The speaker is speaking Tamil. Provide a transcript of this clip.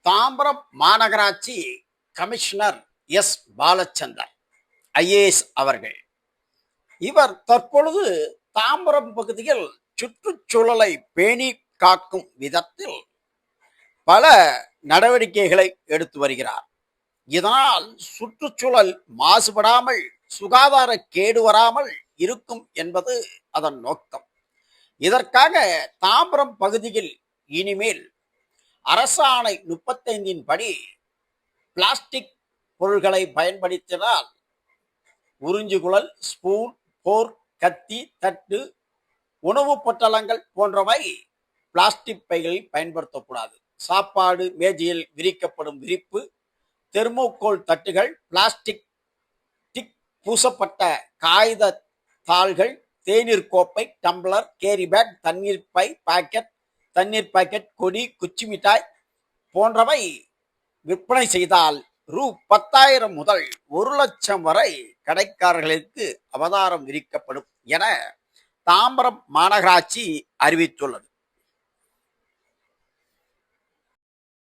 தாம்பரம் மாநகராட்சி கமிஷனர் எஸ் பாலச்சந்தர் ஐஏஎஸ் அவர்கள் இவர் தற்பொழுது தாம்பரம் பகுதியில் சுற்றுச்சூழலை பேணி காக்கும் விதத்தில் பல நடவடிக்கைகளை எடுத்து வருகிறார். இதனால் சுற்றுச்சூழல் மாசுபடாமல் சுகாதார கேடு வராமல் இருக்கும் என்பது அதன் நோக்கம். இதற்காக தாம்பரம் பகுதியில் இனிமேல் அரசாணை 35 படி பிளாஸ்டிக் பொருள்களை பயன்படுத்தினால் உறிஞ்சுகுழல், ஸ்பூன், போர்க், கத்தி, தட்டு, உணவு பொட்டலங்கள் போன்றவை பிளாஸ்டிக் பைகளில் பயன்படுத்தக்கூடாது. சாப்பாடு மேஜையில் விரிக்கப்படும் விரிப்பு, தெர்மோகோல் தட்டுகள், பிளாஸ்டிக் டிக் பூசப்பட்ட காகித தாள்கள், தேநீர் கோப்பை, டம்ளர், கேரி பேக், தண்ணீர் பை பாக்கெட், தண்ணீர் பாக்கெட், கொடி, குச்சி மிட்டாய் போன்றவை விற்பனை செய்தால் ரூ. 10,000 முதல் 1,00,000 வரை கடைக்காரர்களுக்கு அபராதம் விதிக்கப்படும் என தாம்பரம் மாநகராட்சி அறிவித்துள்ளது.